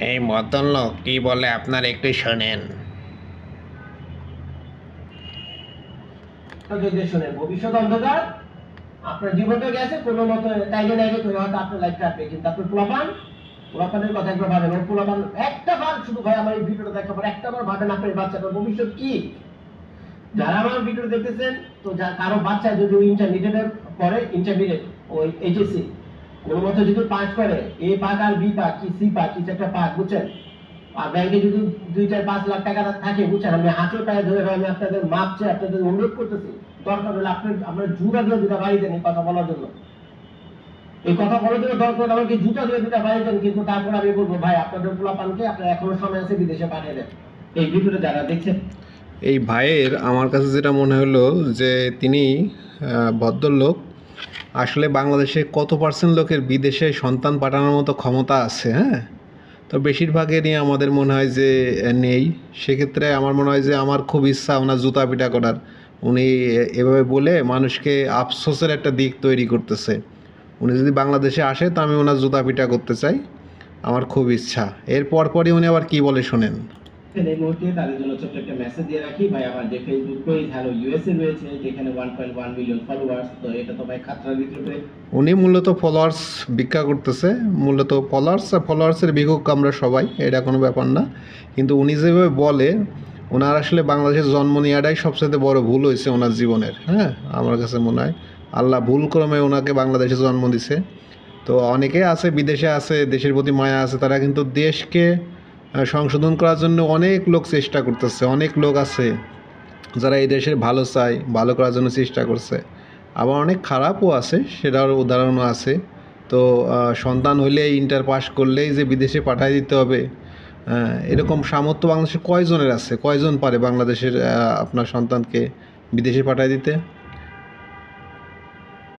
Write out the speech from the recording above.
এই ভদ্রলোক কি বলে আপনার একটু শোনেন। যদি শোনেন ভবিষ্যৎ অন্ধকার, আপনার জীবনটা গেছে কোনো মতো টাইগে টাইগে করে হয়তো আপনার লাইফ কাটবে, কিন্তু আপনার পোলাপানের কথা একবার ভাবেন। ওর পোলাপান একটা বার শুধু ভাই আমার এই ভিডিওটা দেখার পর একটা বার ভাবেন আপনার বাচ্চাটার ভবিষ্যৎ কি। যারা আমার ভিডিও দেখতেছেন, তো কারো বাচ্চা যদি ইন্টারমিডিয়েট পড়ে, ইন্টারমিডিয়েট ওই এইচএসসি কোনো মতো যদি পাস করে, এ পাক আর বি পাক কি সি পাক কিছু একটা পাক, বুঝছেন, আর ব্যাংকে যদি 2-4-5 লাখ টাকা থাকে, বুঝছেন, আমি হাতে পায়ে ধরে আমি আপনাদের মাপ চেয়ে আপনাদের অনুরোধ করতেছি, দরকার হলে আপনার জুতা দিয়ে দুটা বাড়ি দেন এই কথা বলার জন্য। এই কথা বলার জন্য দরকার আমাকে জুতা দিয়ে দুটা বাড়ি দেন, কিন্তু তারপর আমি বলবো ভাই আপনাদের পোলাপানকে আপনার এখনো সময় আছে, বিদেশে পাঠিয়ে দেন। এই ভিডিওটা যারা দেখছেন, এই ভাইয়ের আমার কাছে যেটা মনে হলো যে তিনি ভদ্রলোক আসলে বাংলাদেশে কত পার্সেন্ট লোকের বিদেশে সন্তান পাঠানোর মতো ক্ষমতা আছে, হ্যাঁ, তো বেশিরভাগেরই আমাদের মনে হয় যে নেই। সেক্ষেত্রে আমার মনে হয় যে আমার খুব ইচ্ছা ওনার জুতা পিটা করার। উনি এভাবে বলে মানুষকে আফসোসের একটা দিক তৈরি করতেছে। উনি যদি বাংলাদেশে আসে তো আমি ওনার জুতা পিটা করতে চাই, আমার খুব ইচ্ছা। এর পরপরই উনি আবার কি বলে শোনেন। এই মুহূর্তে তাদের জন্য ছোট্ট একটা মেসেজ দিয়ে রাখি ভাই, আমার যে ফেসবুক পেজ হ্যালো ইউএসএ রয়েছে, যেখানে 1.1 মিলিয়ন ফলোয়ার্স, তো এটা তো ভাই খাতরার ভিতরে। উনি মূলত ফলোয়ার্স ভিক্ষা করতেছে, মূলত ফলোয়ার্সের ভিক্ষুক আমরা সবাই, এটা কোনো ব্যাপার না। কিন্তু উনি যেভাবে বলে, ওনার আসলে বাংলাদেশের জন্ম নেওয়াটাই সবচেয়ে বড় ভুল হয়েছে ওনার জীবনের। হ্যাঁ, আমার কাছে মনে হয় আল্লাহ ভুলক্রমে ওনাকে বাংলাদেশে জন্ম দিছে। তো অনেকে আছে বিদেশে আছে, দেশের প্রতি মায়া আছে, তারা কিন্তু দেশকে সংশোধন করার জন্য অনেক লোক চেষ্টা করতেছে। অনেক লোক আছে যারা এই দেশের ভালো চায়, ভালো করার জন্য চেষ্টা করছে। আবার অনেক খারাপও আছে, সেটার উদাহরণও আছে। তো সন্তান হইলে ইন্টার পাস করলেই যে বিদেশে পাঠিয়ে দিতে হবে, এরকম সামর্থ্য বাংলাদেশে কয়জনের আছে? কয়জন পারে বাংলাদেশের আপনার সন্তানকে বিদেশে পাঠিয়ে দিতে?